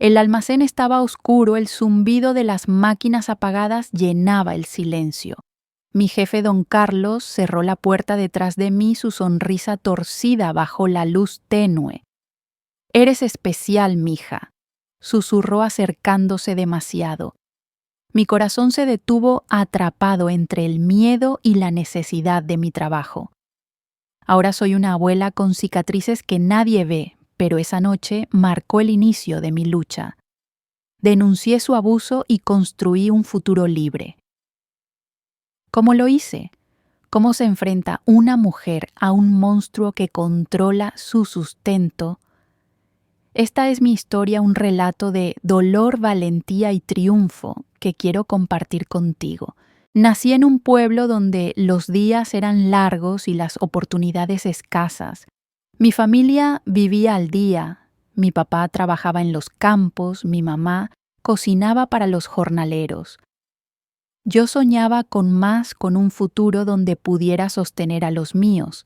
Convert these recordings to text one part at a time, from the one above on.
El almacén estaba oscuro, el zumbido de las máquinas apagadas llenaba el silencio. Mi jefe don Carlos cerró la puerta detrás de mí, su sonrisa torcida bajo la luz tenue. «Eres especial, mija», susurró acercándose demasiado. Mi corazón se detuvo atrapado entre el miedo y la necesidad de mi trabajo. Ahora soy una abuela con cicatrices que nadie ve, pero esa noche marcó el inicio de mi lucha. Denuncié su abuso y construí un futuro libre. ¿Cómo lo hice? ¿Cómo se enfrenta una mujer a un monstruo que controla su sustento? Esta es mi historia, un relato de dolor, valentía y triunfo que quiero compartir contigo. Nací en un pueblo donde los días eran largos y las oportunidades escasas. Mi familia vivía al día. Mi papá trabajaba en los campos, mi mamá cocinaba para los jornaleros. Yo soñaba con un futuro donde pudiera sostener a los míos.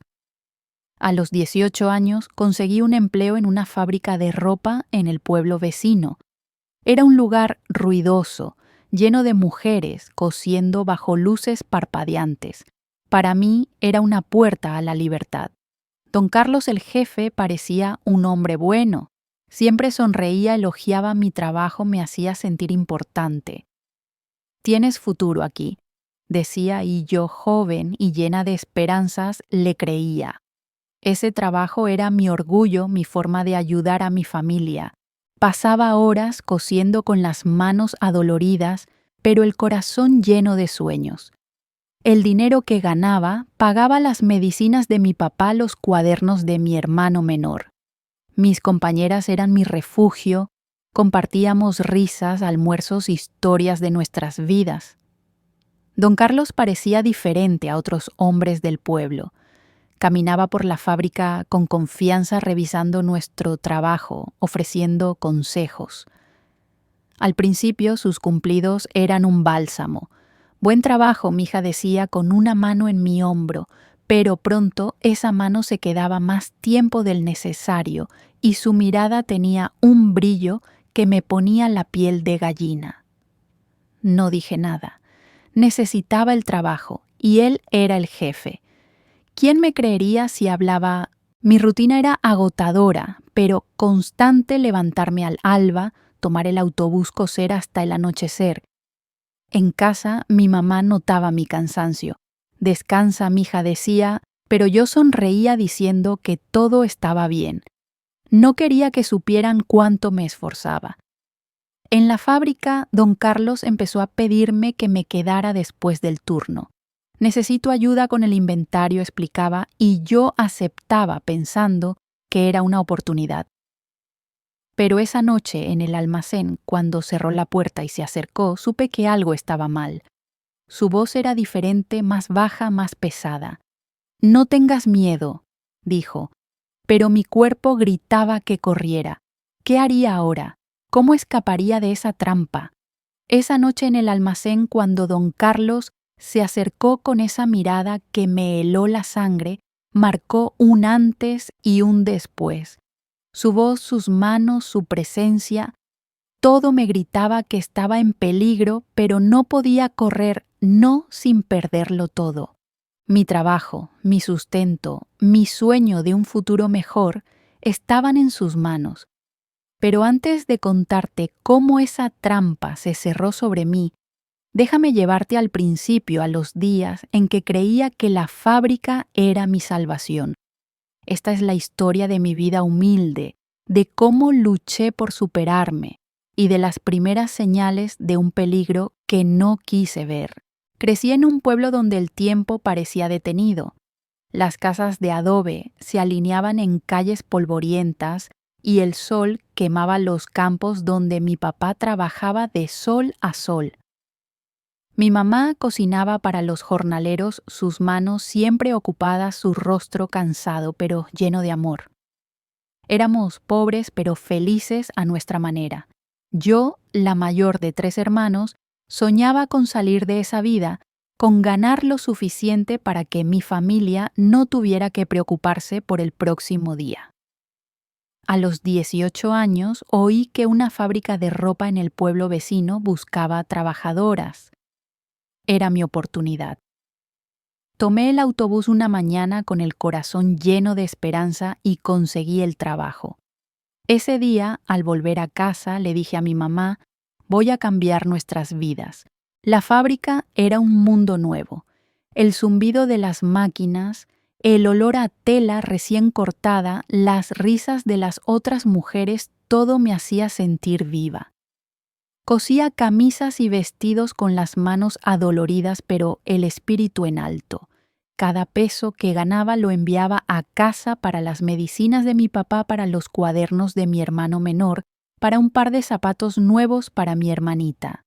A los 18 años conseguí un empleo en una fábrica de ropa en el pueblo vecino. Era un lugar ruidoso, lleno de mujeres cosiendo bajo luces parpadeantes. Para mí era una puerta a la libertad. Don Carlos, el jefe, parecía un hombre bueno. Siempre sonreía, elogiaba mi trabajo, me hacía sentir importante. «Tienes futuro aquí», decía, y yo, joven y llena de esperanzas, le creía. Ese trabajo era mi orgullo, mi forma de ayudar a mi familia. Pasaba horas cosiendo con las manos adoloridas, pero el corazón lleno de sueños. El dinero que ganaba pagaba las medicinas de mi papá, los cuadernos de mi hermano menor. Mis compañeras eran mi refugio, compartíamos risas, almuerzos, historias de nuestras vidas. Don Carlos parecía diferente a otros hombres del pueblo. Caminaba por la fábrica con confianza revisando nuestro trabajo, ofreciendo consejos. Al principio sus cumplidos eran un bálsamo. «Buen trabajo», mi hija decía con una mano en mi hombro, pero pronto esa mano se quedaba más tiempo del necesario y su mirada tenía un brillo que me ponía la piel de gallina. No dije nada. Necesitaba el trabajo y él era el jefe. ¿Quién me creería si hablaba? Mi rutina era agotadora, pero constante: levantarme al alba, tomar el autobús, coser hasta el anochecer. En casa, mi mamá notaba mi cansancio. «Descansa, mija», decía, pero yo sonreía diciendo que todo estaba bien. No quería que supieran cuánto me esforzaba. En la fábrica, don Carlos empezó a pedirme que me quedara después del turno. «Necesito ayuda con el inventario», explicaba, y yo aceptaba pensando que era una oportunidad. Pero esa noche en el almacén, cuando cerró la puerta y se acercó, supe que algo estaba mal. Su voz era diferente, más baja, más pesada. «No tengas miedo», dijo, pero mi cuerpo gritaba que corriera. ¿Qué haría ahora? ¿Cómo escaparía de esa trampa? Esa noche en el almacén, cuando don Carlos se acercó con esa mirada que me heló la sangre, marcó un antes y un después. Su voz, sus manos, su presencia, todo me gritaba que estaba en peligro, pero no podía correr, no sin perderlo todo. Mi trabajo, mi sustento, mi sueño de un futuro mejor estaban en sus manos. Pero antes de contarte cómo esa trampa se cerró sobre mí, déjame llevarte al principio, a los días en que creía que la fábrica era mi salvación. Esta es la historia de mi vida humilde, de cómo luché por superarme y de las primeras señales de un peligro que no quise ver. Crecí en un pueblo donde el tiempo parecía detenido. Las casas de adobe se alineaban en calles polvorientas y el sol quemaba los campos donde mi papá trabajaba de sol a sol. Mi mamá cocinaba para los jornaleros, sus manos siempre ocupadas, su rostro cansado pero lleno de amor. Éramos pobres pero felices a nuestra manera. Yo, la mayor de 3 hermanos, soñaba con salir de esa vida, con ganar lo suficiente para que mi familia no tuviera que preocuparse por el próximo día. A los 18 años oí que una fábrica de ropa en el pueblo vecino buscaba trabajadoras. Era mi oportunidad. Tomé el autobús una mañana con el corazón lleno de esperanza y conseguí el trabajo. Ese día, al volver a casa, le dije a mi mamá, voy a cambiar nuestras vidas. La fábrica era un mundo nuevo. El zumbido de las máquinas, el olor a tela recién cortada, las risas de las otras mujeres, todo me hacía sentir viva. Cosía camisas y vestidos con las manos adoloridas, pero el espíritu en alto. Cada peso que ganaba lo enviaba a casa para las medicinas de mi papá, para los cuadernos de mi hermano menor, para un par de zapatos nuevos para mi hermanita.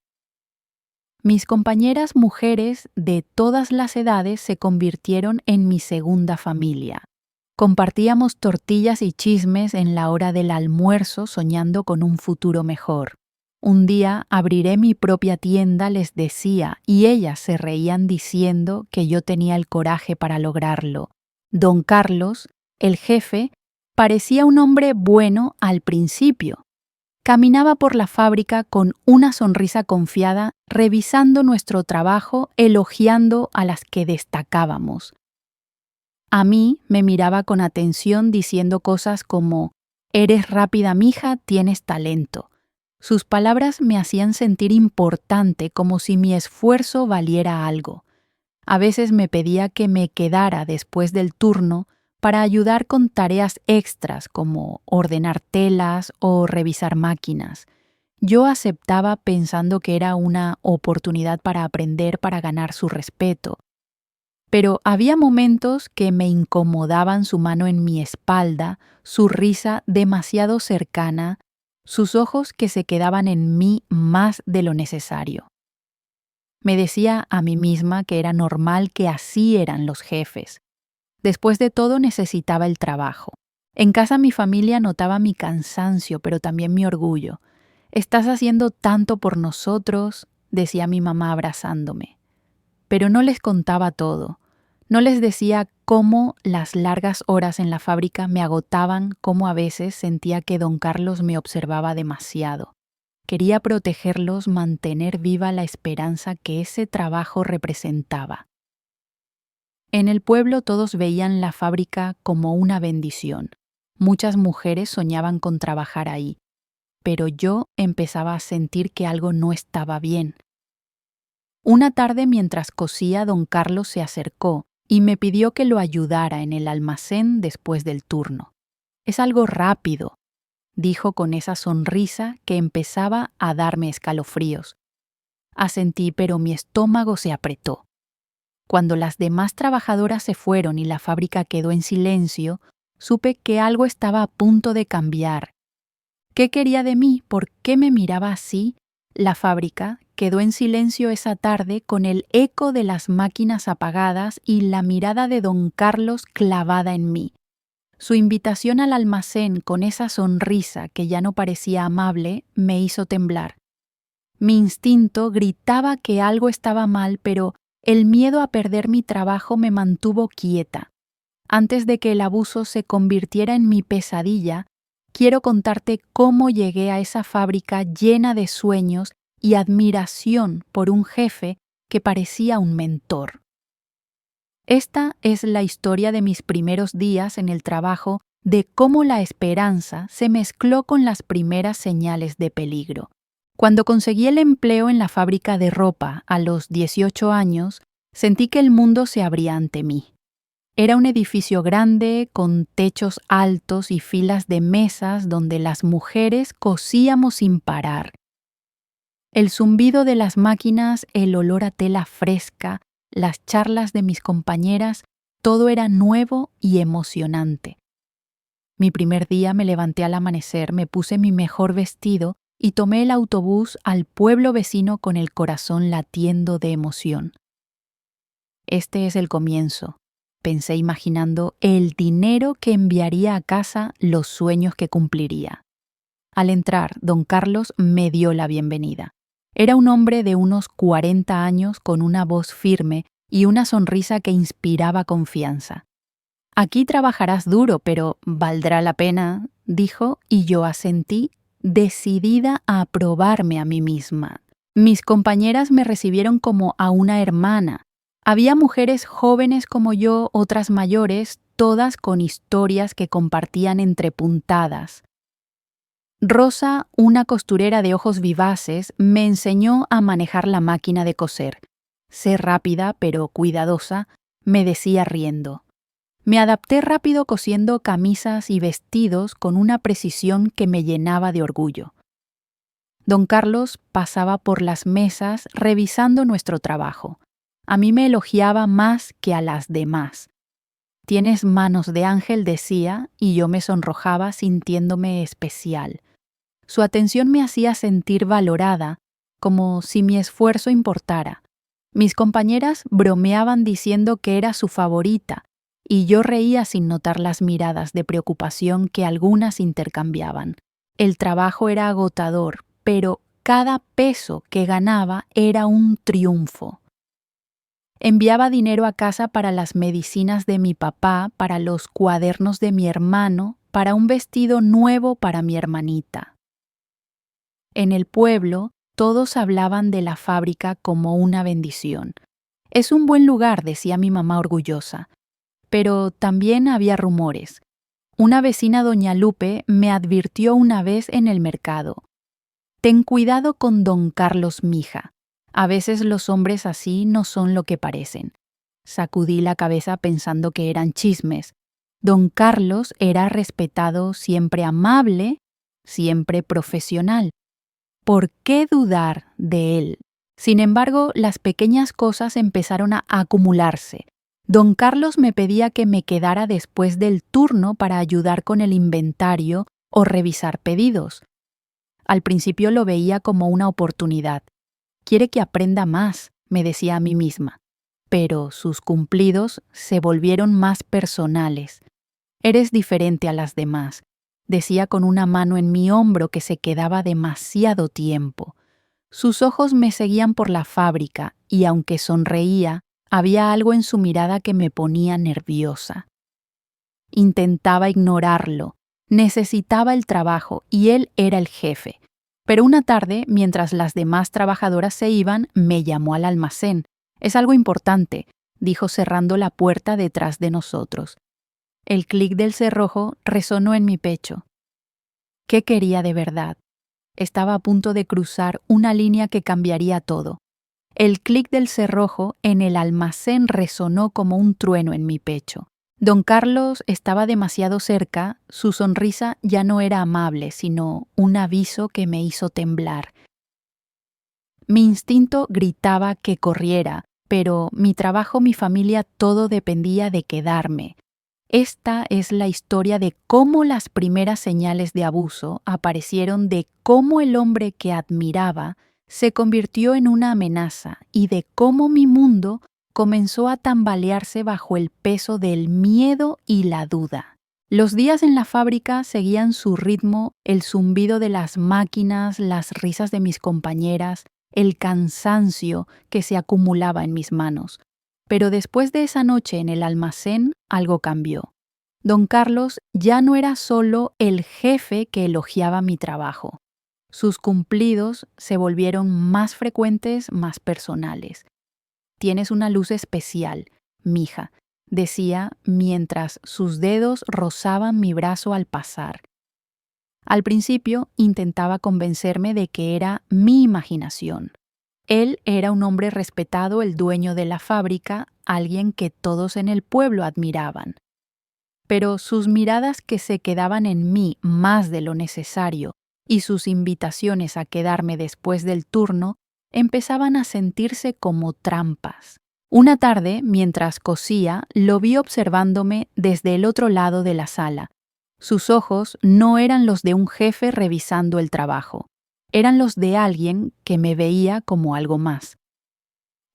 Mis compañeras mujeres de todas las edades se convirtieron en mi segunda familia. Compartíamos tortillas y chismes en la hora del almuerzo, soñando con un futuro mejor. Un día abriré mi propia tienda, les decía, y ellas se reían diciendo que yo tenía el coraje para lograrlo. Don Carlos, el jefe, parecía un hombre bueno al principio. Caminaba por la fábrica con una sonrisa confiada, revisando nuestro trabajo, elogiando a las que destacábamos. A mí me miraba con atención diciendo cosas como, «Eres rápida, mija, tienes talento». Sus palabras me hacían sentir importante, como si mi esfuerzo valiera algo. A veces me pedía que me quedara después del turno para ayudar con tareas extras como ordenar telas o revisar máquinas. Yo aceptaba pensando que era una oportunidad para aprender, para ganar su respeto. Pero había momentos que me incomodaban su mano en mi espalda, su risa demasiado cercana, sus ojos que se quedaban en mí más de lo necesario. Me decía a mí misma que era normal, que así eran los jefes. Después de todo, necesitaba el trabajo. En casa mi familia notaba mi cansancio, pero también mi orgullo. «Estás haciendo tanto por nosotros», decía mi mamá abrazándome. Pero no les contaba todo. No les decía cómo las largas horas en la fábrica me agotaban, cómo a veces sentía que don Carlos me observaba demasiado. Quería protegerlos, mantener viva la esperanza que ese trabajo representaba. En el pueblo todos veían la fábrica como una bendición. Muchas mujeres soñaban con trabajar ahí, pero yo empezaba a sentir que algo no estaba bien. Una tarde, mientras cosía, don Carlos se acercó y me pidió que lo ayudara en el almacén después del turno. «Es algo rápido», dijo con esa sonrisa que empezaba a darme escalofríos. Asentí, pero mi estómago se apretó. Cuando las demás trabajadoras se fueron y la fábrica quedó en silencio, supe que algo estaba a punto de cambiar. ¿Qué quería de mí? ¿Por qué me miraba así? La fábrica quedó en silencio esa tarde, con el eco de las máquinas apagadas y la mirada de don Carlos clavada en mí. Su invitación al almacén, con esa sonrisa que ya no parecía amable, me hizo temblar. Mi instinto gritaba que algo estaba mal, pero el miedo a perder mi trabajo me mantuvo quieta. Antes de que el abuso se convirtiera en mi pesadilla, quiero contarte cómo llegué a esa fábrica llena de sueños y admiración por un jefe que parecía un mentor. Esta es la historia de mis primeros días en el trabajo, de cómo la esperanza se mezcló con las primeras señales de peligro. Cuando conseguí el empleo en la fábrica de ropa a los 18 años, sentí que el mundo se abría ante mí. Era un edificio grande, con techos altos y filas de mesas donde las mujeres cosíamos sin parar. El zumbido de las máquinas, el olor a tela fresca, las charlas de mis compañeras, todo era nuevo y emocionante. Mi primer día me levanté al amanecer, me puse mi mejor vestido y tomé el autobús al pueblo vecino con el corazón latiendo de emoción. Este es el comienzo, pensé imaginando el dinero que enviaría a casa, los sueños que cumpliría. Al entrar, don Carlos me dio la bienvenida. Era un hombre de unos 40 años con una voz firme y una sonrisa que inspiraba confianza. Aquí trabajarás duro, pero valdrá la pena, dijo, y yo asentí, decidida a aprobarme a mí misma. Mis compañeras me recibieron como a una hermana. Había mujeres jóvenes como yo, otras mayores, todas con historias que compartían entrepuntadas. Rosa, una costurera de ojos vivaces, me enseñó a manejar la máquina de coser. Sé rápida, pero cuidadosa, me decía riendo. Me adapté rápido cosiendo camisas y vestidos con una precisión que me llenaba de orgullo. Don Carlos pasaba por las mesas revisando nuestro trabajo. A mí me elogiaba más que a las demás. Tienes manos de ángel, decía, y yo me sonrojaba sintiéndome especial. Su atención me hacía sentir valorada, como si mi esfuerzo importara. Mis compañeras bromeaban diciendo que era su favorita, y yo reía sin notar las miradas de preocupación que algunas intercambiaban. El trabajo era agotador, pero cada peso que ganaba era un triunfo. Enviaba dinero a casa para las medicinas de mi papá, para los cuadernos de mi hermano, para un vestido nuevo para mi hermanita. En el pueblo, todos hablaban de la fábrica como una bendición. Es un buen lugar, decía mi mamá orgullosa. Pero también había rumores. Una vecina, doña Lupe, me advirtió una vez en el mercado. Ten cuidado con don Carlos, mija. A veces los hombres así no son lo que parecen. Sacudí la cabeza pensando que eran chismes. Don Carlos era respetado, siempre amable, siempre profesional. ¿Por qué dudar de él? Sin embargo, las pequeñas cosas empezaron a acumularse. Don Carlos me pedía que me quedara después del turno para ayudar con el inventario o revisar pedidos. Al principio lo veía como una oportunidad. Quiere que aprenda más, me decía a mí misma. Pero sus cumplidos se volvieron más personales. Eres diferente a las demás, decía con una mano en mi hombro que se quedaba demasiado tiempo. Sus ojos me seguían por la fábrica y aunque sonreía, había algo en su mirada que me ponía nerviosa. Intentaba ignorarlo. Necesitaba el trabajo y él era el jefe. Pero una tarde, mientras las demás trabajadoras se iban, me llamó al almacén. Es algo importante, dijo cerrando la puerta detrás de nosotros. El clic del cerrojo resonó en mi pecho. ¿Qué quería de verdad? Estaba a punto de cruzar una línea que cambiaría todo. El clic del cerrojo en el almacén resonó como un trueno en mi pecho. Don Carlos estaba demasiado cerca, su sonrisa ya no era amable, sino un aviso que me hizo temblar. Mi instinto gritaba que corriera, pero mi trabajo, mi familia, todo dependía de quedarme. Esta es la historia de cómo las primeras señales de abuso aparecieron, de cómo el hombre que admiraba se convirtió en una amenaza y de cómo mi mundo comenzó a tambalearse bajo el peso del miedo y la duda. Los días en la fábrica seguían su ritmo, el zumbido de las máquinas, las risas de mis compañeras, el cansancio que se acumulaba en mis manos. Pero después de esa noche en el almacén, algo cambió. Don Carlos ya no era solo el jefe que elogiaba mi trabajo. Sus cumplidos se volvieron más frecuentes, más personales. Tienes una luz especial, mija, decía mientras sus dedos rozaban mi brazo al pasar. Al principio intentaba convencerme de que era mi imaginación. Él era un hombre respetado, el dueño de la fábrica, alguien que todos en el pueblo admiraban. Pero sus miradas que se quedaban en mí más de lo necesario y sus invitaciones a quedarme después del turno empezaban a sentirse como trampas. Una tarde, mientras cosía, lo vi observándome desde el otro lado de la sala. Sus ojos no eran los de un jefe revisando el trabajo. Eran los de alguien que me veía como algo más.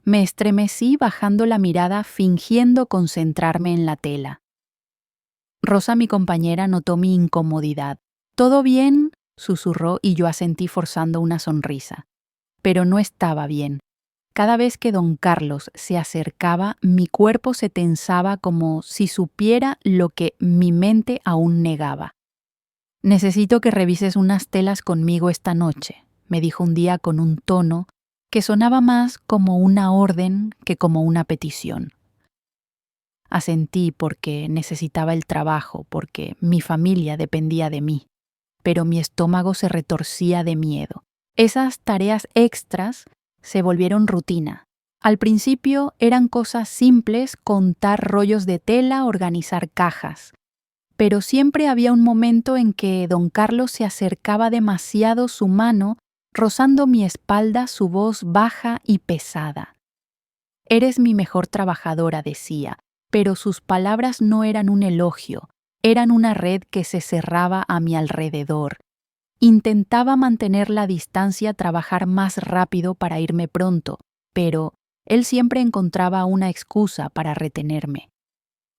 Me estremecí bajando la mirada fingiendo concentrarme en la tela. Rosa, mi compañera, notó mi incomodidad. «¿Todo bien?», susurró y yo asentí forzando una sonrisa. Pero no estaba bien. cada vez que don Carlos se acercaba, mi cuerpo se tensaba como si supiera lo que mi mente aún negaba. «Necesito que revises unas telas conmigo esta noche», me dijo un día con un tono que sonaba más como una orden que como una petición. Asentí porque necesitaba el trabajo, porque mi familia dependía de mí, pero mi estómago se retorcía de miedo. Esas tareas extras se volvieron rutina. Al principio eran cosas simples, contar rollos de tela, organizar cajas. Pero siempre había un momento en que don Carlos se acercaba demasiado su mano, rozando mi espalda, su voz baja y pesada. «Eres mi mejor trabajadora», decía, pero sus palabras no eran un elogio, eran una red que se cerraba a mi alrededor. Intentaba mantener la distancia, trabajar más rápido para irme pronto, pero él siempre encontraba una excusa para retenerme.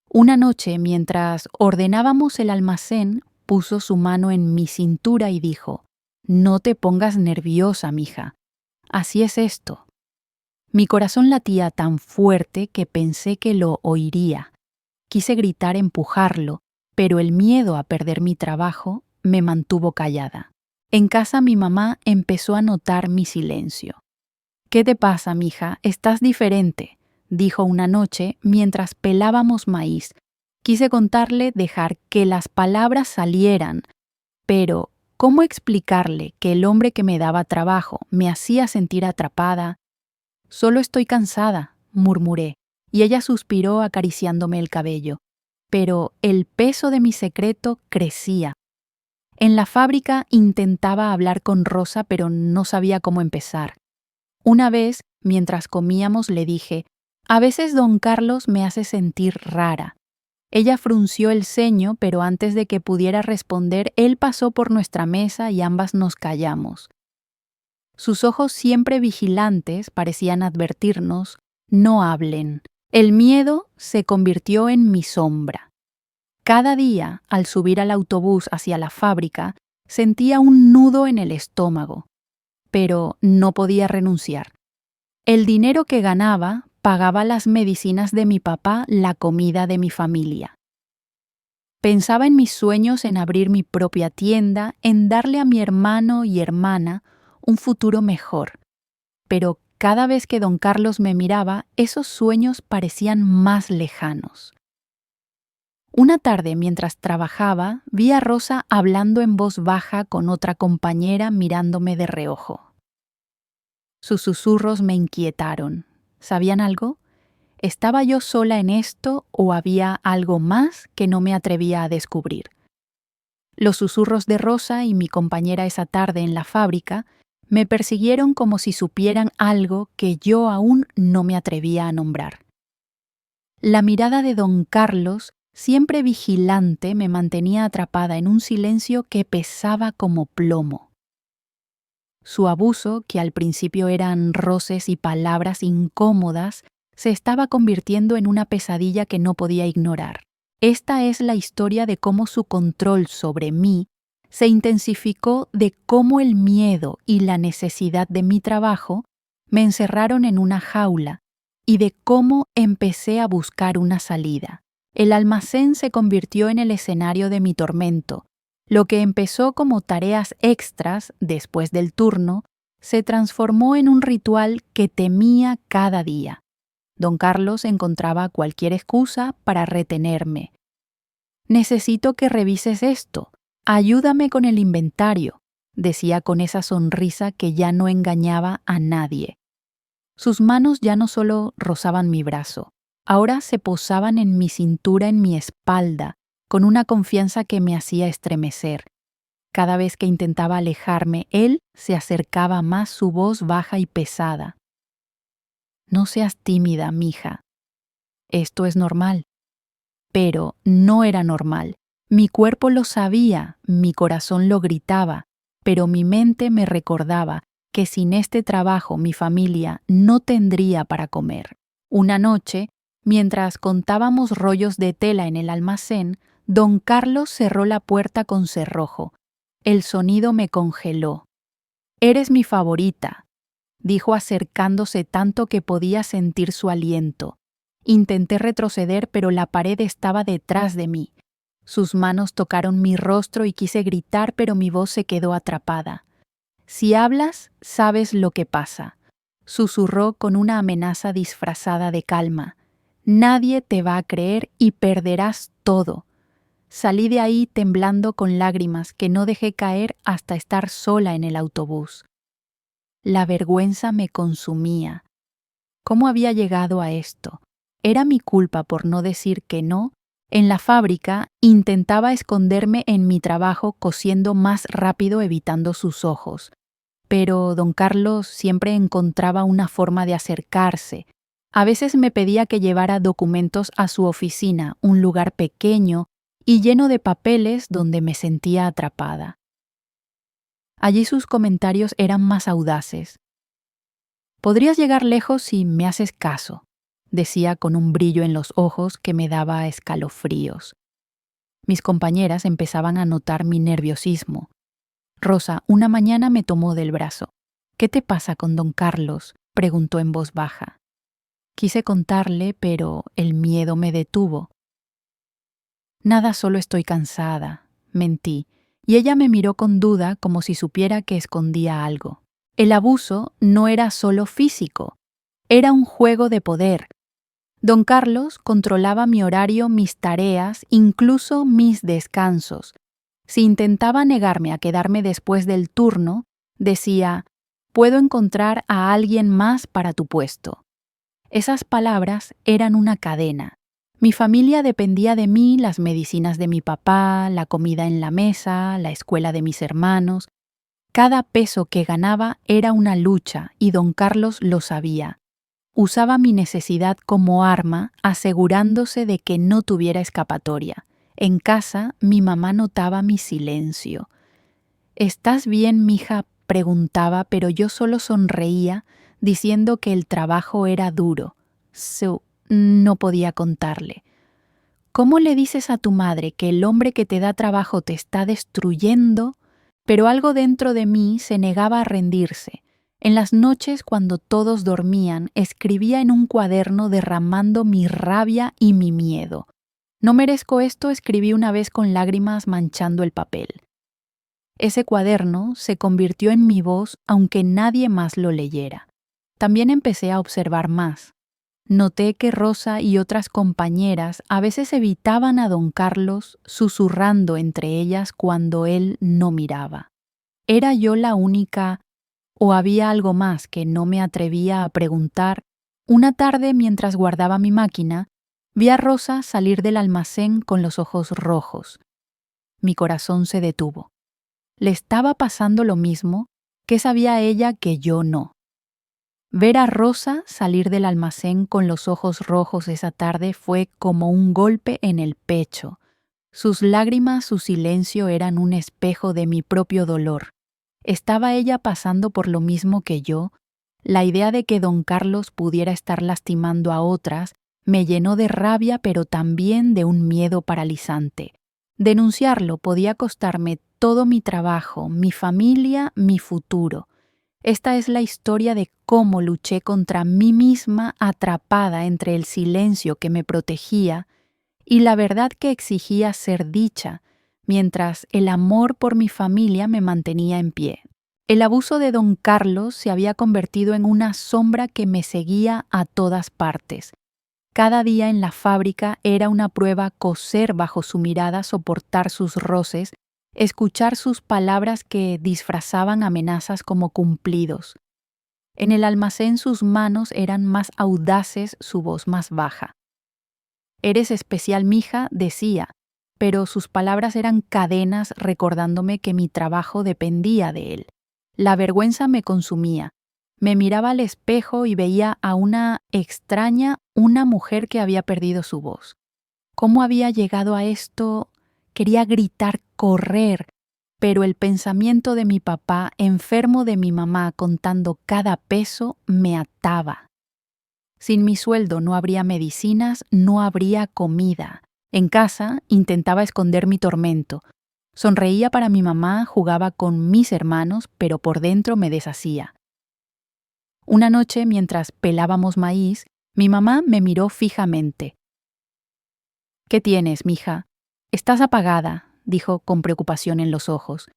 Una noche, mientras ordenábamos el almacén, puso su mano en mi cintura y dijo: «No te pongas nerviosa, mija. Así es esto». Mi corazón latía tan fuerte que pensé que lo oiría. Quise gritar, empujarlo, pero el miedo a perder mi trabajo me mantuvo callada. En casa mi mamá empezó a notar mi silencio. «¿Qué te pasa, mija? Estás diferente», dijo una noche mientras pelábamos maíz. Quise contarle, dejar que las palabras salieran, pero ¿cómo explicarle que el hombre que me daba trabajo me hacía sentir atrapada? «Solo estoy cansada», murmuré, y ella suspiró acariciándome el cabello. Pero el peso de mi secreto crecía. En la fábrica intentaba hablar con Rosa, pero no sabía cómo empezar. Una vez, mientras comíamos, le dije: «A veces don Carlos me hace sentir rara». Ella frunció el ceño, pero antes de que pudiera responder, él pasó por nuestra mesa y ambas nos callamos. Sus ojos, siempre vigilantes, parecían advertirnos: «No hablen». El miedo se convirtió en mi sombra. Cada día, al subir al autobús hacia la fábrica, sentía un nudo en el estómago, pero no podía renunciar. El dinero que ganaba pagaba las medicinas de mi papá, la comida de mi familia. Pensaba en mis sueños, en abrir mi propia tienda, en darle a mi hermano y hermana un futuro mejor. Pero cada vez que don Carlos me miraba, esos sueños parecían más lejanos. Una tarde, mientras trabajaba, vi a Rosa hablando en voz baja con otra compañera, mirándome de reojo. Sus susurros me inquietaron. ¿Sabían algo? ¿Estaba yo sola en esto o había algo más que no me atrevía a descubrir? Los susurros de Rosa y mi compañera esa tarde en la fábrica me persiguieron como si supieran algo que yo aún no me atrevía a nombrar. La mirada de don Carlos, siempre vigilante, me mantenía atrapada en un silencio que pesaba como plomo. Su abuso, que al principio eran roces y palabras incómodas, se estaba convirtiendo en una pesadilla que no podía ignorar. Esta es la historia de cómo su control sobre mí se intensificó, de cómo el miedo y la necesidad de mi trabajo me encerraron en una jaula y de cómo empecé a buscar una salida. El almacén se convirtió en el escenario de mi tormento. Lo que empezó como tareas extras después del turno se transformó en un ritual que temía cada día. Don Carlos encontraba cualquier excusa para retenerme. «Necesito que revises esto. Ayúdame con el inventario», decía con esa sonrisa que ya no engañaba a nadie. Sus manos ya no solo rozaban mi brazo, ahora se posaban en mi cintura, en mi espalda, con una confianza que me hacía estremecer. Cada vez que intentaba alejarme, él se acercaba más, su voz baja y pesada. «No seas tímida, mija. Esto es normal». Pero no era normal. Mi cuerpo lo sabía, mi corazón lo gritaba, pero mi mente me recordaba que sin este trabajo mi familia no tendría para comer. Una noche, mientras contábamos rollos de tela en el almacén, don Carlos cerró la puerta con cerrojo. El sonido me congeló. «Eres mi favorita». dijo acercándose tanto que podía sentir su aliento. Intenté retroceder, pero la pared estaba detrás de mí. Sus manos tocaron mi rostro y quise gritar, pero mi voz se quedó atrapada. «Si hablas, sabes lo que pasa», susurró con una amenaza disfrazada de calma. «Nadie te va a creer y perderás todo». Salí de ahí temblando con lágrimas que no dejé caer hasta estar sola en el autobús. La vergüenza me consumía. ¿Cómo había llegado a esto? ¿Era mi culpa por no decir que no? En la fábrica intentaba esconderme en mi trabajo cosiendo más rápido evitando sus ojos. Pero don Carlos siempre encontraba una forma de acercarse. A veces me pedía que llevara documentos a su oficina, un lugar pequeño y lleno de papeles donde me sentía atrapada. Allí sus comentarios eran más audaces. «Podrías llegar lejos si me haces caso», decía con un brillo en los ojos que me daba escalofríos. Mis compañeras empezaban a notar mi nerviosismo. Rosa una mañana me tomó del brazo. «¿Qué te pasa con don Carlos?», preguntó en voz baja. Quise contarle, pero el miedo me detuvo. «Nada, solo estoy cansada», mentí, y ella me miró con duda como si supiera que escondía algo. El abuso no era solo físico, era un juego de poder. Don Carlos controlaba mi horario, mis tareas, incluso mis descansos. Si intentaba negarme a quedarme después del turno, decía, «Puedo encontrar a alguien más para tu puesto». Esas palabras eran una cadena. Mi familia dependía de mí, las medicinas de mi papá, la comida en la mesa, la escuela de mis hermanos. Cada peso que ganaba era una lucha y don Carlos lo sabía. Usaba mi necesidad como arma, asegurándose de que no tuviera escapatoria. En casa, mi mamá notaba mi silencio. «¿Estás bien, mija?», preguntaba, pero yo solo sonreía, diciendo que el trabajo era duro. No podía contarle. «¿Cómo le dices a tu madre que el hombre que te da trabajo te está destruyendo?». Pero algo dentro de mí se negaba a rendirse. En las noches, cuando todos dormían, escribía en un cuaderno derramando mi rabia y mi miedo. «No merezco esto», escribí una vez con lágrimas manchando el papel. Ese cuaderno se convirtió en mi voz aunque nadie más lo leyera. También empecé a observar más. Noté que Rosa y otras compañeras a veces evitaban a don Carlos, susurrando entre ellas cuando él no miraba. ¿Era yo la única o había algo más que no me atrevía a preguntar? Una tarde, mientras guardaba mi máquina, vi a Rosa salir del almacén con los ojos rojos. Mi corazón se detuvo. ¿Le estaba pasando lo mismo? ¿Qué sabía ella que yo no? Ver a Rosa salir del almacén con los ojos rojos esa tarde fue como un golpe en el pecho. Sus lágrimas, su silencio eran un espejo de mi propio dolor. ¿Estaba ella pasando por lo mismo que yo? La idea de que don Carlos pudiera estar lastimando a otras me llenó de rabia, pero también de un miedo paralizante. Denunciarlo podía costarme todo mi trabajo, mi familia, mi futuro. Esta es la historia de cómo luché contra mí misma atrapada entre el silencio que me protegía y la verdad que exigía ser dicha, mientras el amor por mi familia me mantenía en pie. El abuso de don Carlos se había convertido en una sombra que me seguía a todas partes. Cada día en la fábrica era una prueba coser bajo su mirada, soportar sus roces, escuchar sus palabras que disfrazaban amenazas como cumplidos. En el almacén sus manos eran más audaces, su voz más baja. «Eres especial, mija», decía, pero sus palabras eran cadenas recordándome que mi trabajo dependía de él. La vergüenza me consumía. Me miraba al espejo y veía a una extraña, una mujer que había perdido su voz. ¿Cómo había llegado a esto? Quería gritar, correr, pero el pensamiento de mi papá, enfermo de mi mamá, contando cada peso, me ataba. Sin mi sueldo no habría medicinas, no habría comida. En casa intentaba esconder mi tormento. Sonreía para mi mamá, jugaba con mis hermanos, pero por dentro me deshacía. Una noche, mientras pelábamos maíz, mi mamá me miró fijamente. «¿Qué tienes, mija? Estás apagada», dijo con preocupación en los ojos.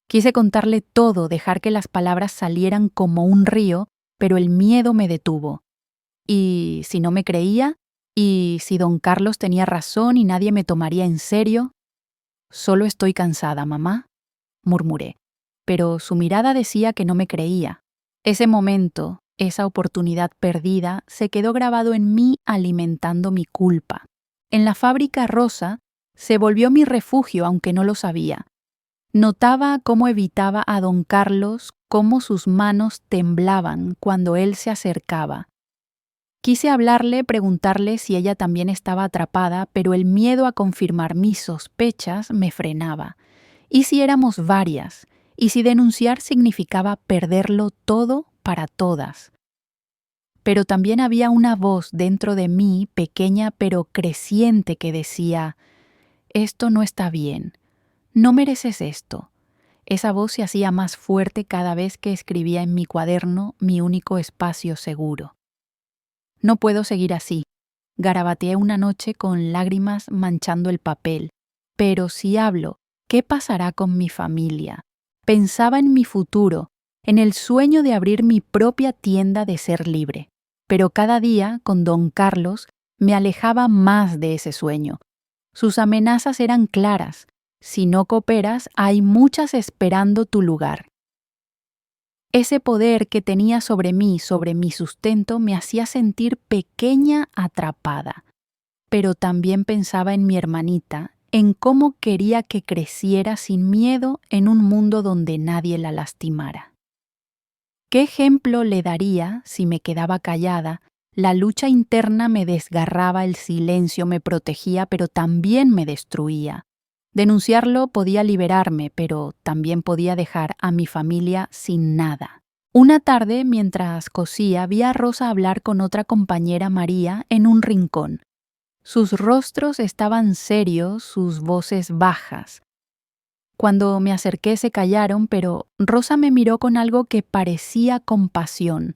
Quise contarle todo, dejar que las palabras salieran como un río, pero el miedo me detuvo. ¿Y si no me creía? ¿Y si don Carlos tenía razón y nadie me tomaría en serio? «Solo estoy cansada, mamá», murmuré, pero su mirada decía que no me creía. Ese momento, esa oportunidad perdida, se quedó grabado en mí alimentando mi culpa. En la fábrica Rosa se volvió mi refugio, aunque no lo sabía. Notaba cómo evitaba a don Carlos, cómo sus manos temblaban cuando él se acercaba. Quise hablarle, preguntarle si ella también estaba atrapada, pero el miedo a confirmar mis sospechas me frenaba. ¿Y si éramos varias? ¿Y si denunciar significaba perderlo todo para todas? Pero también había una voz dentro de mí, pequeña pero creciente, que decía: «Esto no está bien. No mereces esto». Esa voz se hacía más fuerte cada vez que escribía en mi cuaderno, mi único espacio seguro. «No puedo seguir así», garabateé una noche con lágrimas manchando el papel. «Pero si hablo, ¿qué pasará con mi familia?». Pensaba en mi futuro, en el sueño de abrir mi propia tienda, de ser libre. Pero cada día, con don Carlos, me alejaba más de ese sueño. Sus amenazas eran claras: «Si no cooperas, hay muchas esperando tu lugar». Ese poder que tenía sobre mí, sobre mi sustento, me hacía sentir pequeña, atrapada. Pero también pensaba en mi hermanita, en cómo quería que creciera sin miedo en un mundo donde nadie la lastimara. ¿Qué ejemplo le daría si me quedaba callada? La lucha interna me desgarraba, el silencio me protegía, pero también me destruía. Denunciarlo podía liberarme, pero también podía dejar a mi familia sin nada. Una tarde, mientras cosía, vi a Rosa hablar con otra compañera, María, en un rincón. Sus rostros estaban serios, sus voces bajas. Cuando me acerqué se callaron, pero Rosa me miró con algo que parecía compasión.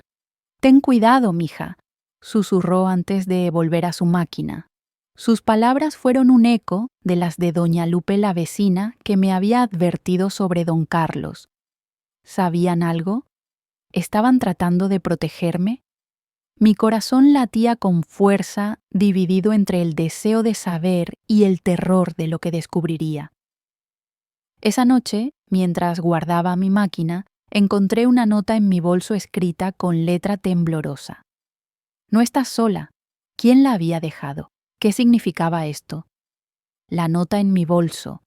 «Ten cuidado, mija», susurró antes de volver a su máquina. Sus palabras fueron un eco de las de doña Lupe, la vecina, que me había advertido sobre don Carlos. ¿Sabían algo? ¿Estaban tratando de protegerme? Mi corazón latía con fuerza, dividido entre el deseo de saber y el terror de lo que descubriría. Esa noche, mientras guardaba mi máquina, encontré una nota en mi bolso escrita con letra temblorosa. «No estás sola». ¿Quién la había dejado? ¿Qué significaba esto? La nota en mi bolso.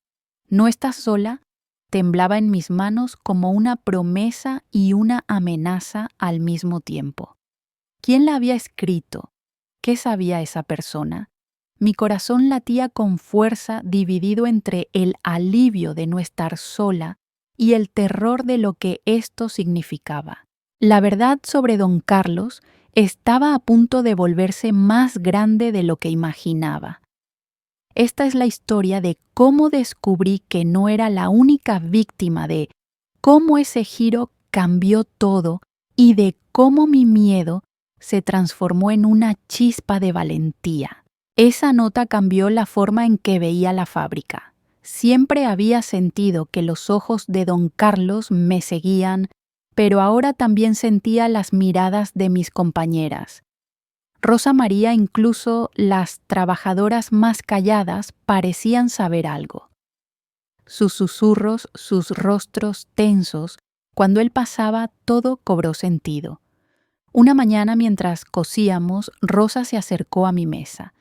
«No estás sola» temblaba en mis manos como una promesa y una amenaza al mismo tiempo. ¿Quién la había escrito? ¿Qué sabía esa persona? Mi corazón latía con fuerza, dividido entre el alivio de no estar sola y el terror de lo que esto significaba. La verdad sobre don Carlos estaba a punto de volverse más grande de lo que imaginaba. Esta es la historia de cómo descubrí que no era la única víctima, de cómo ese giro cambió todo y de cómo mi miedo se transformó en una chispa de valentía. Esa nota cambió la forma en que veía la fábrica. Siempre había sentido que los ojos de don Carlos me seguían, pero ahora también sentía las miradas de mis compañeras. Rosa María, incluso las trabajadoras más calladas, parecían saber algo. Sus susurros, sus rostros tensos, cuando él pasaba, todo cobró sentido. Una mañana, mientras cosíamos, Rosa se acercó a mi mesa.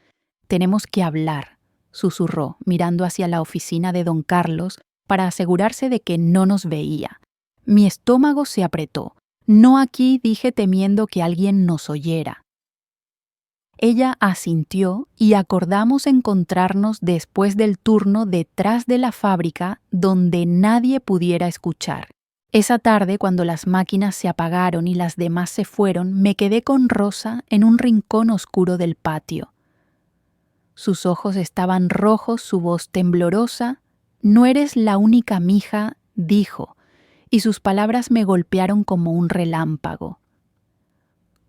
«Tenemos que hablar», susurró, mirando hacia la oficina de don Carlos para asegurarse de que no nos veía. Mi estómago se apretó. «No aquí», dije, temiendo que alguien nos oyera. Ella asintió y acordamos encontrarnos después del turno detrás de la fábrica, donde nadie pudiera escuchar. Esa tarde, cuando las máquinas se apagaron y las demás se fueron, me quedé con Rosa en un rincón oscuro del patio. Sus ojos estaban rojos, su voz temblorosa. «No eres la única, mija», dijo, y sus palabras me golpearon como un relámpago.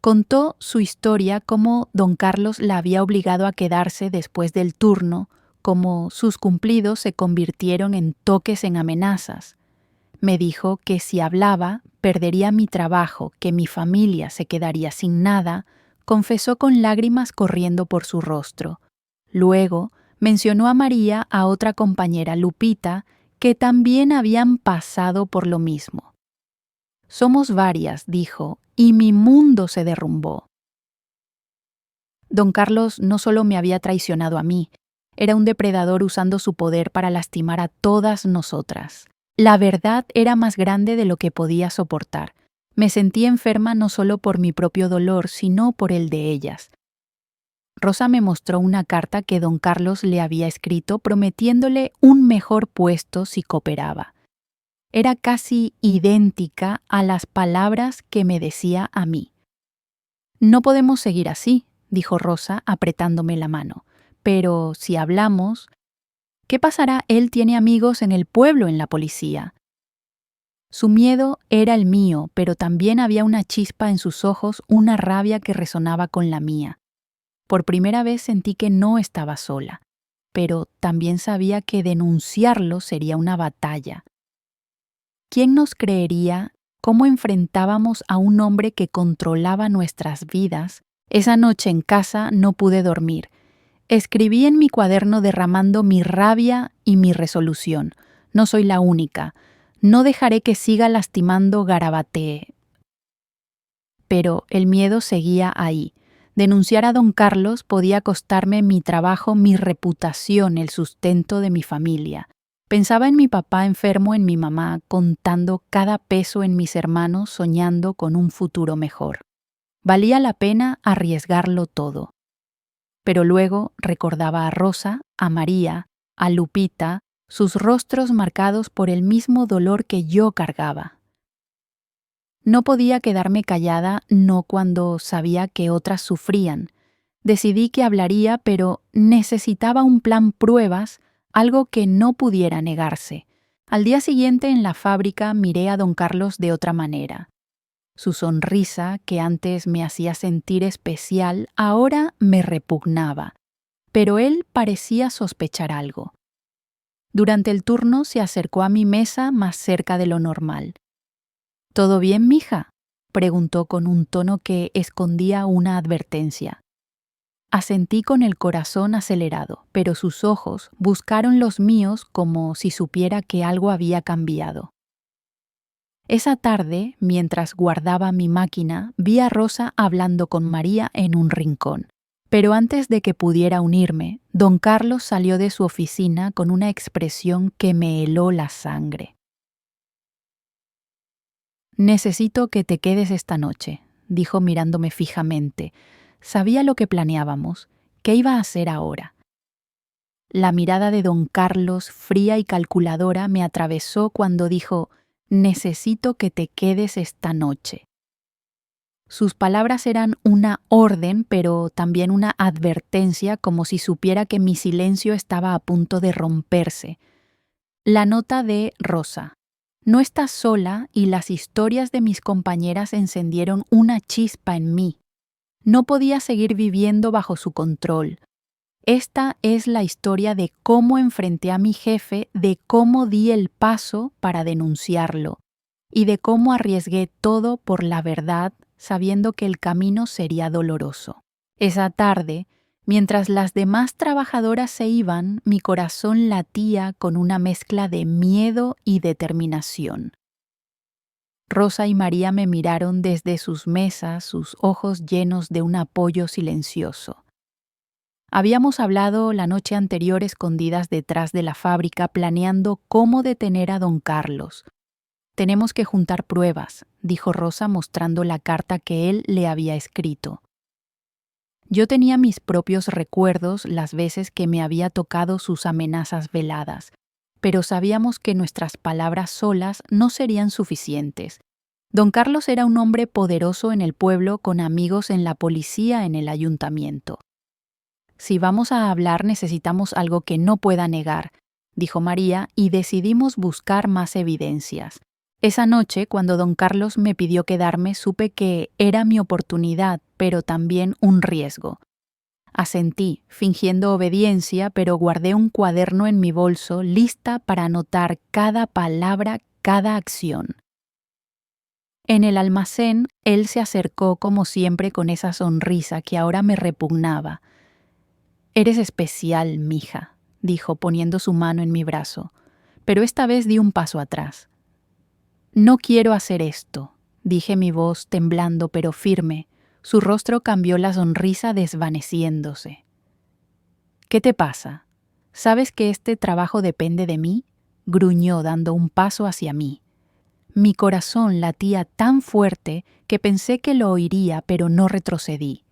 Contó su historia, cómo don Carlos la había obligado a quedarse después del turno, cómo sus cumplidos se convirtieron en toques en amenazas. Me dijo que si hablaba, perdería mi trabajo, que mi familia se quedaría sin nada. Confesó con lágrimas corriendo por su rostro. Luego mencionó a María, a otra compañera, Lupita, que también habían pasado por lo mismo. Somos varias, dijo, y mi mundo se derrumbó. Don Carlos no solo me había traicionado a mí, era un depredador usando su poder para lastimar a todas nosotras. La verdad era más grande de lo que podía soportar. Me sentí enferma no solo por mi propio dolor, sino por el de ellas. Rosa me mostró una carta que don Carlos le había escrito prometiéndole un mejor puesto si cooperaba. Era casi idéntica a las palabras que me decía a mí. No podemos seguir así, dijo Rosa apretándome la mano. Pero si hablamos, ¿qué pasará? Él tiene amigos en el pueblo, en la policía. Su miedo era el mío, pero también había una chispa en sus ojos, una rabia que resonaba con la mía. Por primera vez sentí que no estaba sola, pero también sabía que denunciarlo sería una batalla. ¿Quién nos creería cómo enfrentábamos a un hombre que controlaba nuestras vidas? Esa noche en casa no pude dormir. Escribí en mi cuaderno derramando mi rabia y mi resolución. No soy la única. No dejaré que siga lastimando Garabatee. Pero el miedo seguía ahí. Denunciar a don Carlos podía costarme mi trabajo, mi reputación, el sustento de mi familia. Pensaba en mi papá enfermo, en mi mamá, contando cada peso, en mis hermanos, soñando con un futuro mejor. Valía la pena arriesgarlo todo. Pero luego recordaba a Rosa, a María, a Lupita, sus rostros marcados por el mismo dolor que yo cargaba. No podía quedarme callada, no cuando sabía que otras sufrían. Decidí que hablaría, pero necesitaba un plan pruebas, algo que no pudiera negarse. Al día siguiente en la fábrica miré a don Carlos de otra manera. Su sonrisa, que antes me hacía sentir especial, ahora me repugnaba. Pero él parecía sospechar algo. Durante el turno se acercó a mi mesa más cerca de lo normal. ¿Todo bien, mija?, preguntó con un tono que escondía una advertencia. Asentí con el corazón acelerado, pero sus ojos buscaron los míos como si supiera que algo había cambiado. Esa tarde, mientras guardaba mi máquina, vi a Rosa hablando con María en un rincón. Pero antes de que pudiera unirme, don Carlos salió de su oficina con una expresión que me heló la sangre. «Necesito que te quedes esta noche», dijo mirándome fijamente. Sabía lo que planeábamos. ¿Qué iba a hacer ahora? La mirada de don Carlos, fría y calculadora, me atravesó cuando dijo: «Necesito que te quedes esta noche». Sus palabras eran una orden, pero también una advertencia, como si supiera que mi silencio estaba a punto de romperse. La nota de Rosa. No estás sola, y las historias de mis compañeras encendieron una chispa en mí. No podía seguir viviendo bajo su control. Esta es la historia de cómo enfrenté a mi jefe, de cómo di el paso para denunciarlo y de cómo arriesgué todo por la verdad, sabiendo que el camino sería doloroso. Esa tarde, mientras las demás trabajadoras se iban, mi corazón latía con una mezcla de miedo y determinación. Rosa y María me miraron desde sus mesas, sus ojos llenos de un apoyo silencioso. Habíamos hablado la noche anterior escondidas detrás de la fábrica planeando cómo detener a don Carlos. «Tenemos que juntar pruebas», dijo Rosa mostrando la carta que él le había escrito. Yo tenía mis propios recuerdos las veces que me había tocado sus amenazas veladas, pero sabíamos que nuestras palabras solas no serían suficientes. Don Carlos era un hombre poderoso en el pueblo, con amigos en la policía, en el ayuntamiento. «Si vamos a hablar necesitamos algo que no pueda negar», dijo María, y decidimos buscar más evidencias. Esa noche, cuando don Carlos me pidió quedarme, supe que era mi oportunidad, pero también un riesgo. Asentí, fingiendo obediencia, pero guardé un cuaderno en mi bolso, lista para anotar cada palabra, cada acción. En el almacén, él se acercó como siempre con esa sonrisa que ahora me repugnaba. «Eres especial, mija», dijo poniendo su mano en mi brazo, pero esta vez di un paso atrás. «No quiero hacer esto», dije, mi voz temblando pero firme. Su rostro cambió, la sonrisa desvaneciéndose. «¿Qué te pasa? ¿Sabes que este trabajo depende de mí?», gruñó dando un paso hacia mí. Mi corazón latía tan fuerte que pensé que lo oiría, pero no retrocedí.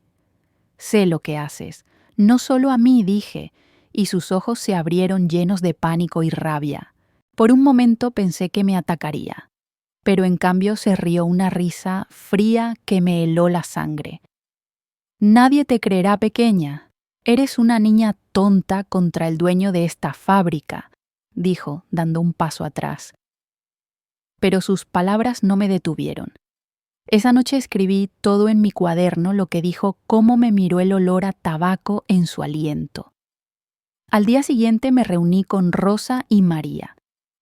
«Sé lo que haces. No solo a mí», dije, y sus ojos se abrieron llenos de pánico y rabia. Por un momento pensé que me atacaría, pero en cambio se rió una risa fría que me heló la sangre. «Nadie te creerá pequeña. Eres una niña tonta contra el dueño de esta fábrica», dijo, dando un paso atrás. Pero sus palabras no me detuvieron. Esa noche escribí todo en mi cuaderno lo que dijo, cómo me miró el olor a tabaco en su aliento. Al día siguiente me reuní con Rosa y María.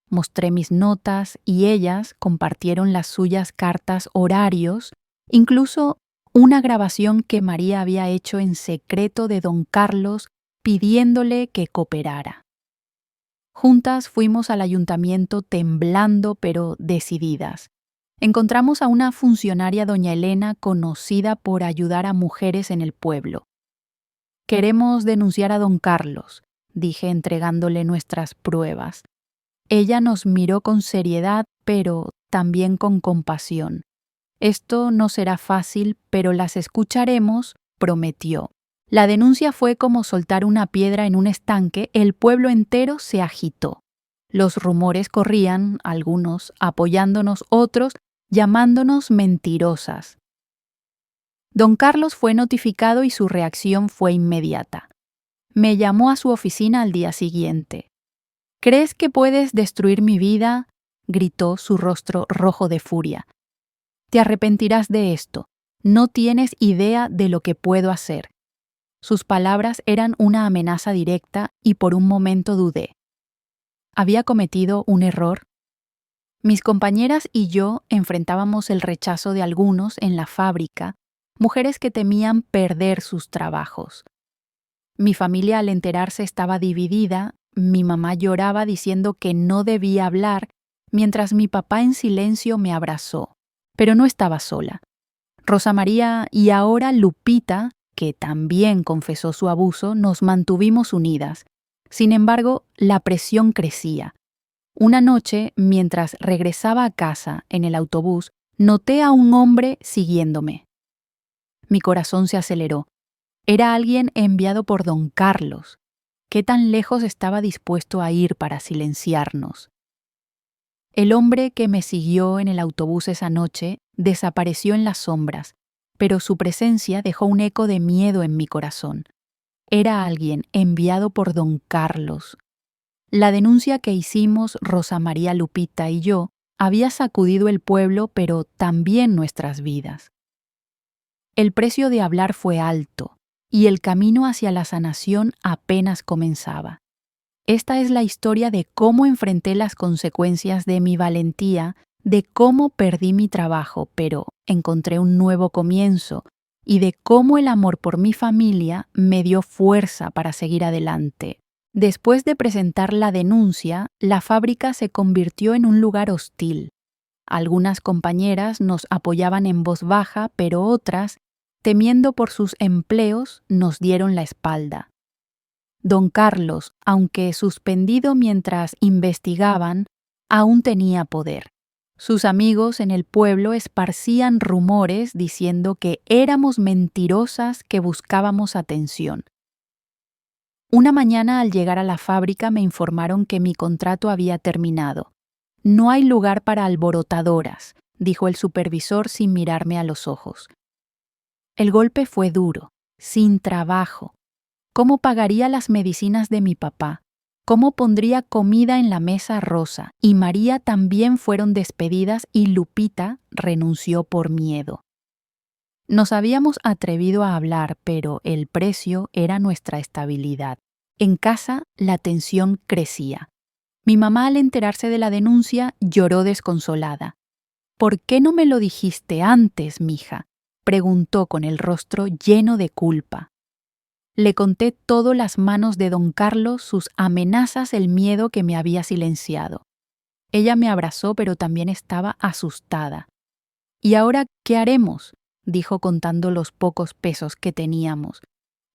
Mostré mis notas y ellas compartieron las suyas, cartas, horarios, incluso una grabación que María había hecho en secreto de don Carlos pidiéndole que cooperara. Juntas fuimos al ayuntamiento temblando pero decididas. Encontramos a una funcionaria, doña Elena, conocida por ayudar a mujeres en el pueblo. «Queremos denunciar a don Carlos», dije entregándole nuestras pruebas. Ella nos miró con seriedad, pero también con compasión. «Esto no será fácil, pero las escucharemos», prometió. La denuncia fue como soltar una piedra en un estanque, el pueblo entero se agitó. Los rumores corrían, algunos apoyándonos, otros llamándonos mentirosas. Don Carlos fue notificado y su reacción fue inmediata. Me llamó a su oficina al día siguiente. «¿Crees que puedes destruir mi vida?», gritó, su rostro rojo de furia. «Te arrepentirás de esto. No tienes idea de lo que puedo hacer». Sus palabras eran una amenaza directa y por un momento dudé. ¿Había cometido un error? Mis compañeras y yo enfrentábamos el rechazo de algunos en la fábrica, mujeres que temían perder sus trabajos. Mi familia, al enterarse, estaba dividida. Mi mamá lloraba diciendo que no debía hablar, mientras mi papá en silencio me abrazó. Pero no estaba sola. Rosa María y ahora Lupita, que también confesó su abuso, nos mantuvimos unidas. Sin embargo, la presión crecía. Una noche, mientras regresaba a casa en el autobús, noté a un hombre siguiéndome. Mi corazón se aceleró. Era alguien enviado por don Carlos. ¿Qué tan lejos estaba dispuesto a ir para silenciarnos? El hombre que me siguió en el autobús esa noche desapareció en las sombras, pero su presencia dejó un eco de miedo en mi corazón. Era alguien enviado por don Carlos. La denuncia que hicimos Rosa María, Lupita y yo había sacudido el pueblo, pero también nuestras vidas. El precio de hablar fue alto, y el camino hacia la sanación apenas comenzaba. Esta es la historia de cómo enfrenté las consecuencias de mi valentía, de cómo perdí mi trabajo, pero encontré un nuevo comienzo, y de cómo el amor por mi familia me dio fuerza para seguir adelante. Después de presentar la denuncia, la fábrica se convirtió en un lugar hostil. Algunas compañeras nos apoyaban en voz baja, pero otras, temiendo por sus empleos, nos dieron la espalda. Don Carlos, aunque suspendido mientras investigaban, aún tenía poder. Sus amigos en el pueblo esparcían rumores diciendo que éramos mentirosas que buscábamos atención. Una mañana, al llegar a la fábrica, me informaron que mi contrato había terminado. «No hay lugar para alborotadoras», dijo el supervisor sin mirarme a los ojos. El golpe fue duro, sin trabajo. ¿Cómo pagaría las medicinas de mi papá? cómo pondría comida en la mesa Rosa, y María también fueron despedidas y Lupita renunció por miedo. Nos habíamos atrevido a hablar, pero el precio era nuestra estabilidad. En casa, la tensión crecía. Mi mamá, al enterarse de la denuncia, lloró desconsolada. «¿Por qué no me lo dijiste antes, mija?», preguntó con el rostro lleno de culpa. Le conté todo: las manos de don Carlos, sus amenazas, el miedo que me había silenciado. Ella me abrazó, pero también estaba asustada. «¿Y ahora qué haremos?», dijo contando los pocos pesos que teníamos.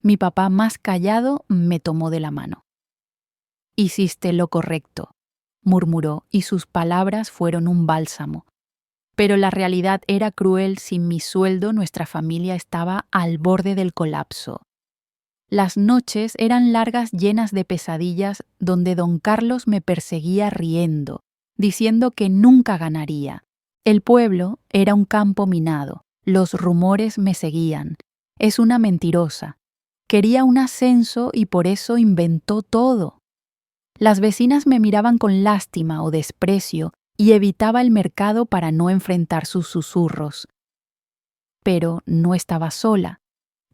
Mi papá, más callado, me tomó de la mano. «Hiciste lo correcto», murmuró, y sus palabras fueron un bálsamo. Pero la realidad era cruel. Sin mi sueldo, nuestra familia estaba al borde del colapso. Las noches eran largas, llenas de pesadillas, donde don Carlos me perseguía riendo, diciendo que nunca ganaría. El pueblo era un campo minado. Los rumores me seguían. «Es una mentirosa. Quería un ascenso y por eso inventó todo». Las vecinas me miraban con lástima o desprecio y evitaba el mercado para no enfrentar sus susurros. Pero no estaba sola.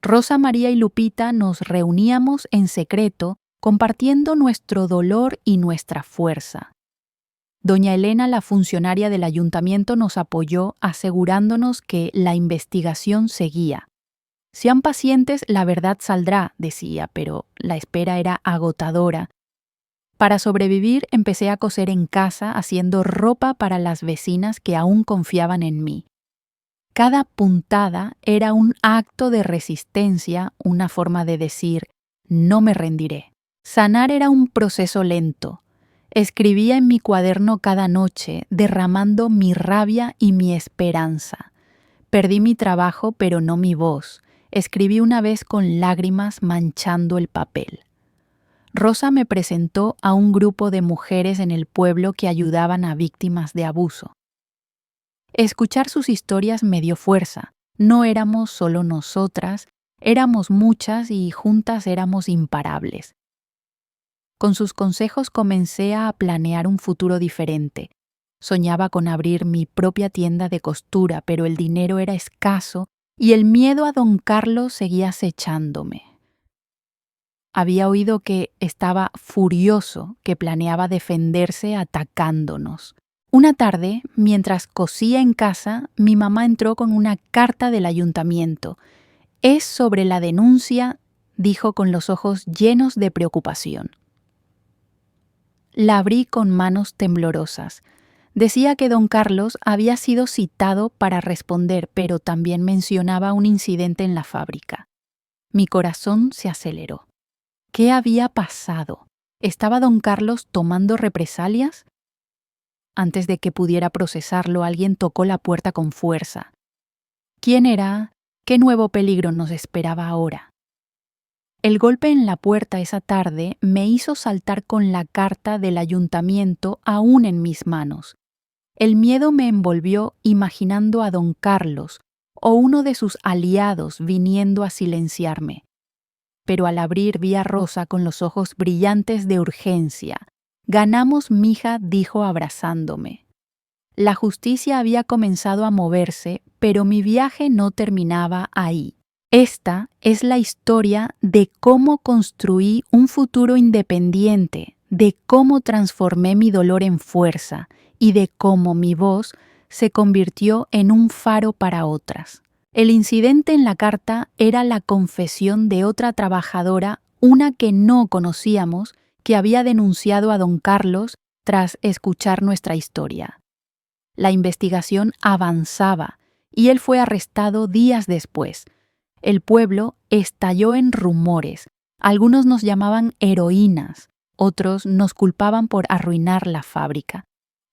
Rosa, María y Lupita nos reuníamos en secreto, compartiendo nuestro dolor y nuestra fuerza. Doña Elena, la funcionaria del ayuntamiento, nos apoyó, asegurándonos que la investigación seguía. «Sean pacientes, la verdad saldrá», decía, pero la espera era agotadora. Para sobrevivir, empecé a coser en casa, haciendo ropa para las vecinas que aún confiaban en mí. Cada puntada era un acto de resistencia, una forma de decir: «No me rendiré». Sanar era un proceso lento. Escribía en mi cuaderno cada noche, derramando mi rabia y mi esperanza. Perdí mi trabajo, pero no mi voz. Escribí una vez con lágrimas manchando el papel. Rosa me presentó a un grupo de mujeres en el pueblo que ayudaban a víctimas de abuso. Escuchar sus historias me dio fuerza. No éramos solo nosotras, éramos muchas y juntas éramos imparables. Con sus consejos comencé a planear un futuro diferente. Soñaba con abrir mi propia tienda de costura, pero el dinero era escaso y el miedo a don Carlos seguía acechándome. Había oído que estaba furioso, que planeaba defenderse atacándonos. Una tarde, mientras cosía en casa, mi mamá entró con una carta del ayuntamiento. «Es sobre la denuncia», dijo con los ojos llenos de preocupación. La abrí con manos temblorosas. Decía que don Carlos había sido citado para responder, pero también mencionaba un incidente en la fábrica. Mi corazón se aceleró. ¿Qué había pasado? ¿Estaba don Carlos tomando represalias? Antes de que pudiera procesarlo, alguien tocó la puerta con fuerza. ¿Quién era? ¿Qué nuevo peligro nos esperaba ahora? El golpe en la puerta esa tarde me hizo saltar con la carta del ayuntamiento aún en mis manos. El miedo me envolvió, imaginando a don Carlos o uno de sus aliados viniendo a silenciarme. Pero al abrir vi a Rosa con los ojos brillantes de urgencia. «Ganamos, mija», dijo abrazándome. La justicia había comenzado a moverse, pero mi viaje no terminaba ahí. Esta es la historia de cómo construí un futuro independiente, de cómo transformé mi dolor en fuerza y de cómo mi voz se convirtió en un faro para otras. El incidente en la carta era la confesión de otra trabajadora, una que no conocíamos, que había denunciado a don Carlos tras escuchar nuestra historia. La investigación avanzaba y él fue arrestado días después. El pueblo estalló en rumores. Algunos nos llamaban heroínas, otros nos culpaban por arruinar la fábrica.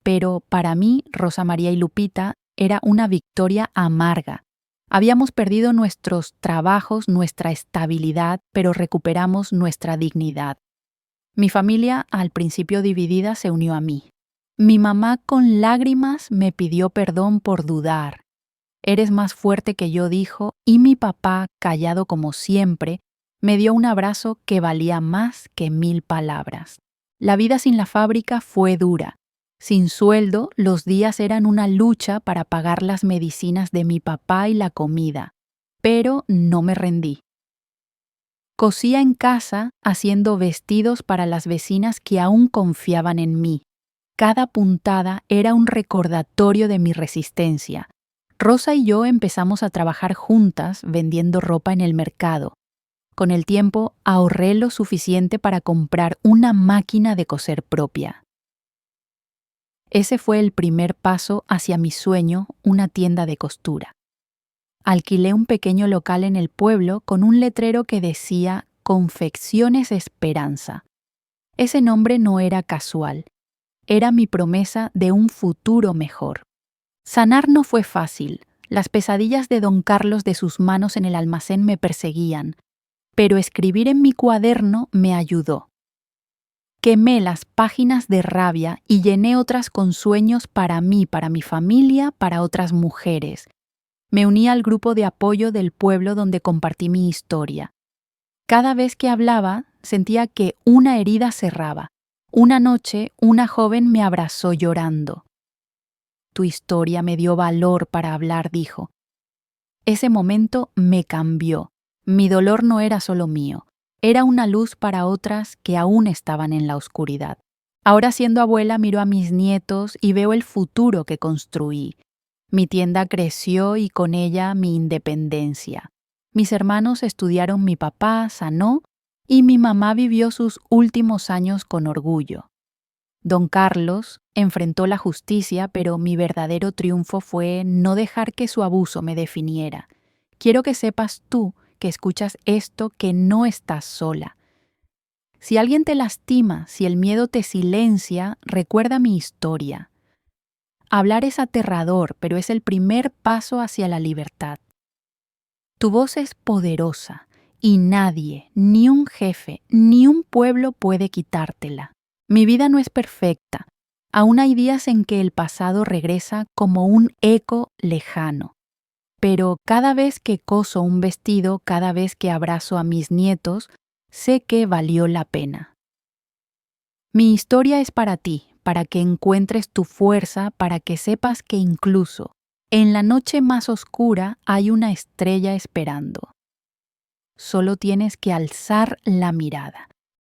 Pero para mí, Rosa, María y Lupita, era una victoria amarga. Habíamos perdido nuestros trabajos, nuestra estabilidad, pero recuperamos nuestra dignidad. Mi familia, al principio dividida, se unió a mí. Mi mamá, con lágrimas, me pidió perdón por dudar. «Eres más fuerte que yo», dijo, y mi papá, callado como siempre, me dio un abrazo que valía más que 1000 palabras. La vida sin la fábrica fue dura. Sin sueldo, los días eran una lucha para pagar las medicinas de mi papá y la comida, pero no me rendí. Cosía en casa haciendo vestidos para las vecinas que aún confiaban en mí. Cada puntada era un recordatorio de mi resistencia. Rosa y yo empezamos a trabajar juntas vendiendo ropa en el mercado. Con el tiempo ahorré lo suficiente para comprar una máquina de coser propia. Ese fue el primer paso hacia mi sueño, una tienda de costura. Alquilé un pequeño local en el pueblo con un letrero que decía Confecciones Esperanza. Ese nombre no era casual. Era mi promesa de un futuro mejor. Sanar no fue fácil. Las pesadillas de don Carlos de sus manos en el almacén me perseguían, pero escribir en mi cuaderno me ayudó. Quemé las páginas de rabia y llené otras con sueños para mí, para mi familia, para otras mujeres. Me uní al grupo de apoyo del pueblo donde compartí mi historia. Cada vez que hablaba, sentía que una herida cerraba. Una noche, una joven me abrazó llorando. Tu historia me dio valor para hablar, dijo. Ese momento me cambió. Mi dolor no era solo mío. Era una luz para otras que aún estaban en la oscuridad. Ahora, siendo abuela, miro a mis nietos y veo el futuro que construí. Mi tienda creció y con ella mi independencia. Mis hermanos estudiaron, mi papá sanó y mi mamá vivió sus últimos años con orgullo. Don Carlos enfrentó la justicia, pero mi verdadero triunfo fue no dejar que su abuso me definiera. Quiero que sepas tú, que escuchas esto, que no estás sola. Si alguien te lastima, si el miedo te silencia, recuerda mi historia. Hablar es aterrador, pero es el primer paso hacia la libertad. Tu voz es poderosa y nadie, ni un jefe, ni un pueblo puede quitártela. Mi vida no es perfecta. Aún hay días en que el pasado regresa como un eco lejano. Pero cada vez que coso un vestido, cada vez que abrazo a mis nietos, sé que valió la pena. Mi historia es para ti, para que encuentres tu fuerza, para que sepas que incluso en la noche más oscura hay una estrella esperando. Solo tienes que alzar la mirada.